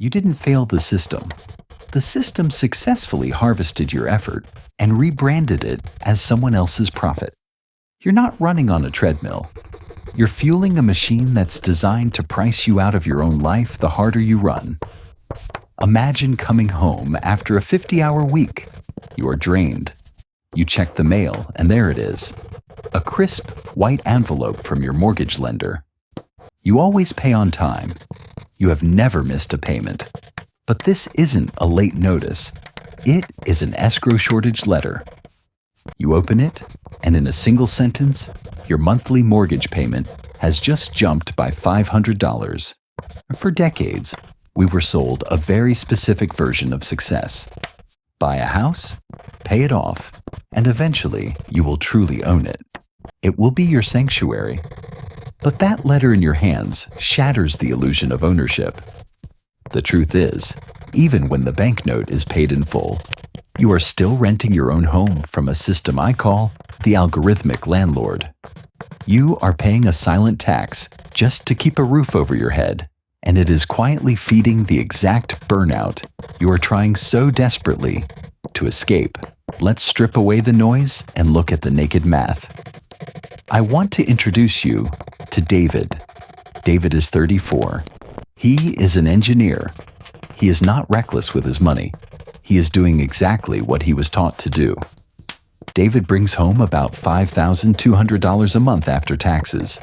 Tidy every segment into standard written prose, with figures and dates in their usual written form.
You didn't fail the system. The system successfully harvested your effort and rebranded it as someone else's profit. You're not running on a treadmill. You're fueling a machine that's designed to price you out of your own life the harder you run. Imagine coming home after a 50-hour week. You are drained. You check the mail, and there it is. A crisp, white envelope from your mortgage lender. You always pay on time. You have never missed a payment. But this isn't a late notice. It is an escrow shortage letter. You open it, and in a single sentence, your monthly mortgage payment has just jumped by $500. For decades, we were sold a very specific version of success. Buy a house, pay it off, and eventually you will truly own it. It will be your sanctuary. But that letter in your hands shatters the illusion of ownership. The truth is, even when the banknote is paid in full, you are still renting your own home from a system I call the Algorithmic Landlord. You are paying a silent tax just to keep a roof over your head, and it is quietly feeding the exact burnout you are trying so desperately to escape. Let's strip away the noise and look at the naked math. I want to introduce you to David. David is 34. He is an engineer. He is not reckless with his money. He is doing exactly what he was taught to do. David brings home about $5,200 a month after taxes.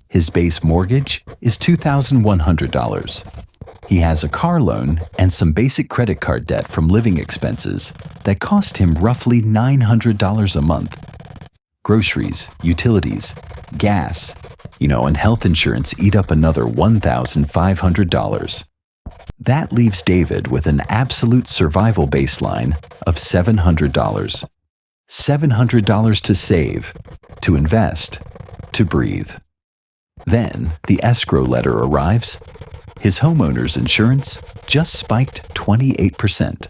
His base mortgage is $2,100. He has a car loan and some basic credit card debt from living expenses that cost him roughly $900 a month. Groceries, utilities, gas, and health insurance eat up another $1,500. That leaves David with an absolute survival baseline of $700. $700 to save, to invest, to breathe. Then the escrow letter arrives. His homeowner's insurance just spiked 28%.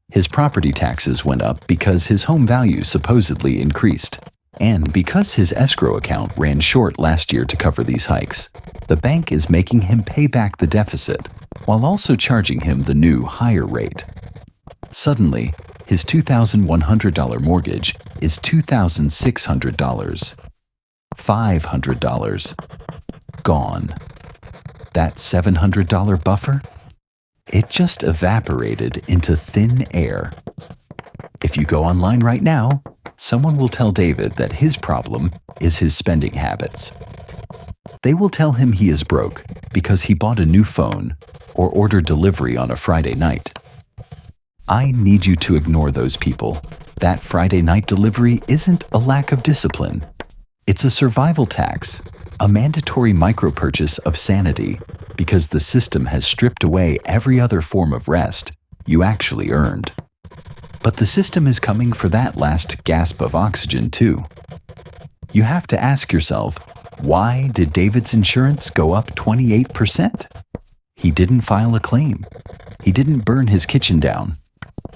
His property taxes went up because his home value supposedly increased. And because his escrow account ran short last year to cover these hikes, the bank is making him pay back the deficit while also charging him the new higher rate. Suddenly, his $2,100 mortgage is $2,600. $500. Gone. That $700 buffer? It just evaporated into thin air. If you go online right now, someone will tell David that his problem is his spending habits. They will tell him he is broke because he bought a new phone or ordered delivery on a Friday night. I need you to ignore those people. That Friday night delivery isn't a lack of discipline. It's a survival tax, a mandatory micro-purchase of sanity, because the system has stripped away every other form of rest you actually earned. But the system is coming for that last gasp of oxygen too. You have to ask yourself, why did David's insurance go up 28%? He didn't file a claim. He didn't burn his kitchen down.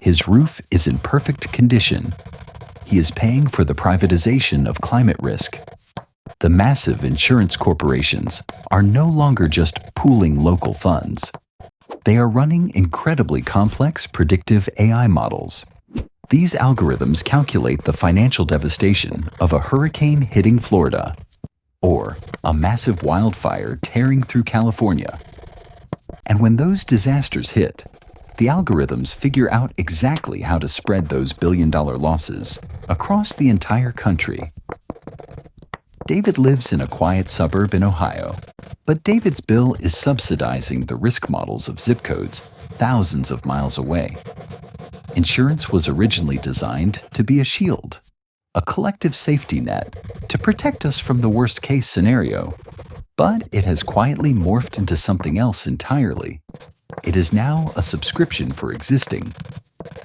His roof is in perfect condition. He is paying for the privatization of climate risk. The massive insurance corporations are no longer just pooling local funds. They are running incredibly complex predictive AI models. These algorithms calculate the financial devastation of a hurricane hitting Florida or a massive wildfire tearing through California. And when those disasters hit, the algorithms figure out exactly how to spread those billion-dollar losses across the entire country. David lives in a quiet suburb in Ohio, but David's bill is subsidizing the risk models of zip codes thousands of miles away. Insurance was originally designed to be a shield, a collective safety net to protect us from the worst-case scenario, but it has quietly morphed into something else entirely. It is now a subscription for existing.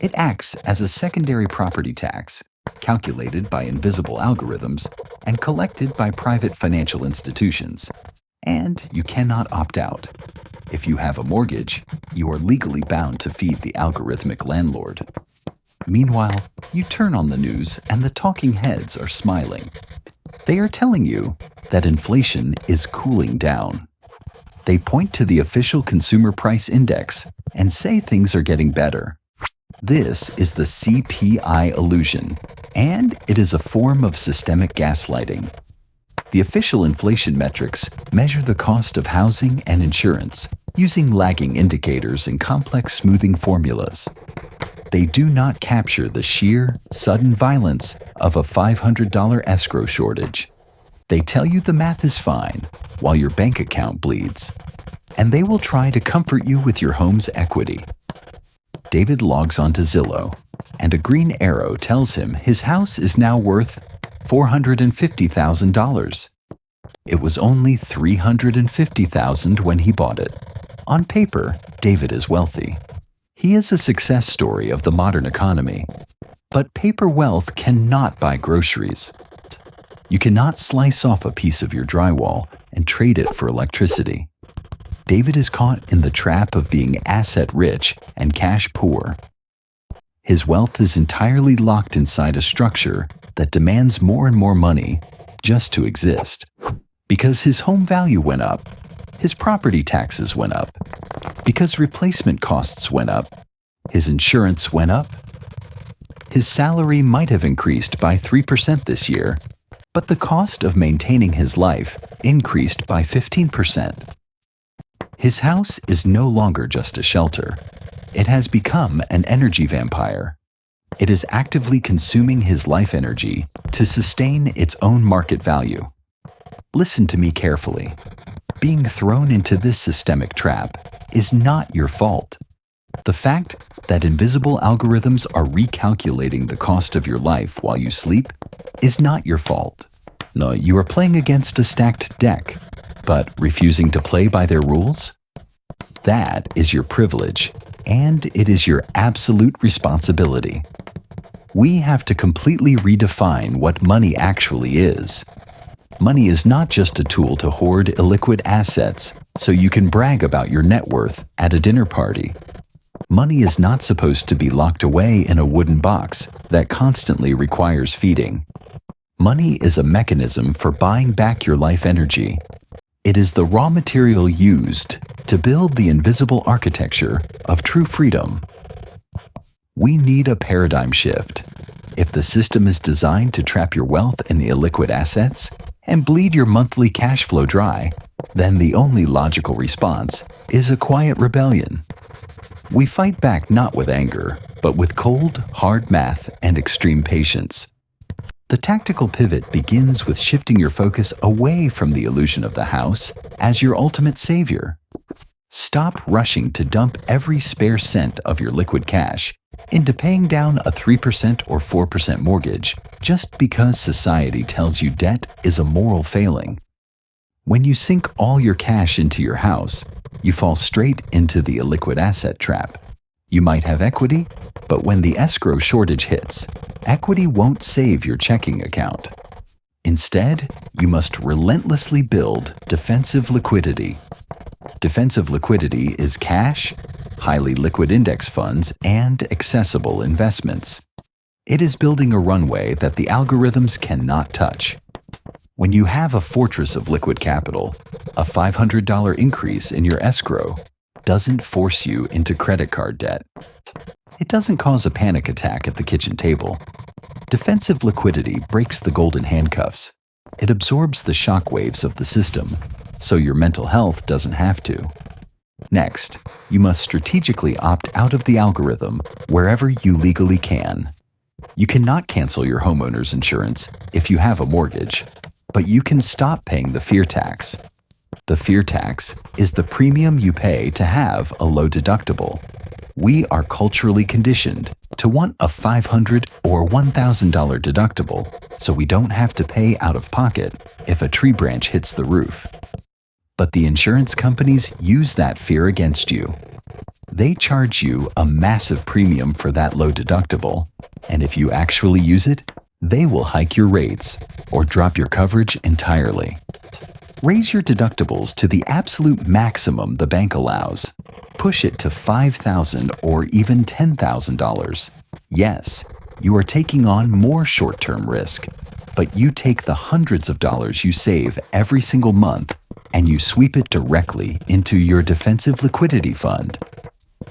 It acts as a secondary property tax, calculated by invisible algorithms and collected by private financial institutions. And you cannot opt out. If you have a mortgage, you are legally bound to feed the algorithmic landlord. Meanwhile, you turn on the news and the talking heads are smiling. They are telling you that inflation is cooling down. They point to the official consumer price index and say things are getting better. This is the CPI illusion, and it is a form of systemic gaslighting. The official inflation metrics measure the cost of housing and insurance using lagging indicators and complex smoothing formulas. They do not capture the sheer, sudden violence of a $500 escrow shortage. They tell you the math is fine while your bank account bleeds, and they will try to comfort you with your home's equity. David logs onto Zillow, and a green arrow tells him his house is now worth $450,000. It was only $350,000 when he bought it. On paper, David is wealthy. He is a success story of the modern economy. But paper wealth cannot buy groceries. You cannot slice off a piece of your drywall and trade it for electricity. David is caught in the trap of being asset rich and cash poor. His wealth is entirely locked inside a structure that demands more and more money just to exist. Because his home value went up, his property taxes went up. Because replacement costs went up, his insurance went up. His salary might have increased by 3% this year, but the cost of maintaining his life increased by 15%. His house is no longer just a shelter. It has become an energy vampire. It is actively consuming his life energy to sustain its own market value. Listen to me carefully. Being thrown into this systemic trap is not your fault. The fact that invisible algorithms are recalculating the cost of your life while you sleep is not your fault. No, you are playing against a stacked deck, but refusing to play by their rules? That is your privilege, and it is your absolute responsibility. We have to completely redefine what money actually is. Money is not just a tool to hoard illiquid assets so you can brag about your net worth at a dinner party. Money is not supposed to be locked away in a wooden box that constantly requires feeding. Money is a mechanism for buying back your life energy. It is the raw material used to build the invisible architecture of true freedom. We need a paradigm shift. If the system is designed to trap your wealth in the illiquid assets and bleed your monthly cash flow dry, then the only logical response is a quiet rebellion. We fight back not with anger, but with cold, hard math and extreme patience. The tactical pivot begins with shifting your focus away from the illusion of the house as your ultimate savior. Stop rushing to dump every spare cent of your liquid cash into paying down a 3% or 4% mortgage just because society tells you debt is a moral failing. When you sink all your cash into your house, you fall straight into the illiquid asset trap. You might have equity, but when the escrow shortage hits, equity won't save your checking account. Instead, you must relentlessly build defensive liquidity. Defensive liquidity is cash, highly liquid index funds, and accessible investments. It is building a runway that the algorithms cannot touch. When you have a fortress of liquid capital, a $500 increase in your escrow doesn't force you into credit card debt. It doesn't cause a panic attack at the kitchen table. Defensive liquidity breaks the golden handcuffs. It absorbs the shock waves of the system, so your mental health doesn't have to. Next, you must strategically opt out of the algorithm wherever you legally can. You cannot cancel your homeowner's insurance if you have a mortgage, but you can stop paying the fear tax. The fear tax is the premium you pay to have a low deductible. We are culturally conditioned to want a $500 or $1,000 deductible so we don't have to pay out of pocket if a tree branch hits the roof. But the insurance companies use that fear against you. They charge you a massive premium for that low deductible, and if you actually use it, they will hike your rates or drop your coverage entirely. Raise your deductibles to the absolute maximum the bank allows. Push it to $5,000 or even $10,000. Yes, you are taking on more short-term risk, but you take the hundreds of dollars you save every single month and you sweep it directly into your defensive liquidity fund.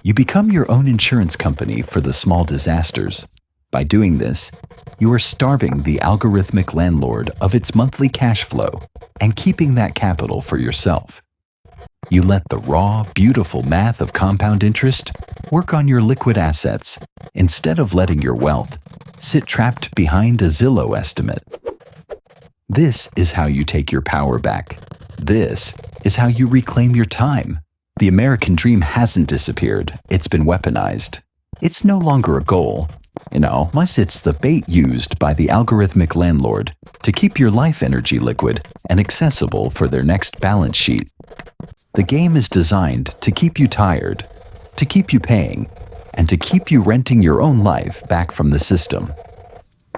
You become your own insurance company for the small disasters. By doing this, you are starving the algorithmic landlord of its monthly cash flow and keeping that capital for yourself. You let the raw, beautiful math of compound interest work on your liquid assets instead of letting your wealth sit trapped behind a Zillow estimate. This is how you take your power back. This is how you reclaim your time. The American dream hasn't disappeared. It's been weaponized. It's no longer a goal. Unless it's the bait used by the algorithmic landlord to keep your life energy liquid and accessible for their next balance sheet. The game is designed to keep you tired, to keep you paying, and to keep you renting your own life back from the system.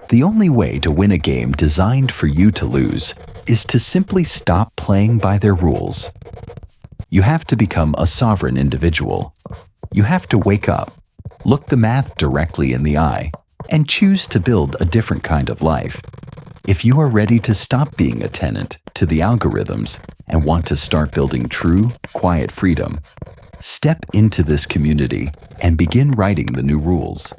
The only way to win a game designed for you to lose is to simply stop playing by their rules. You have to become a sovereign individual. You have to wake up, look the math directly in the eye, and choose to build a different kind of life. If you are ready to stop being a tenant to the algorithms and want to start building true, quiet freedom, step into this community and begin writing the new rules.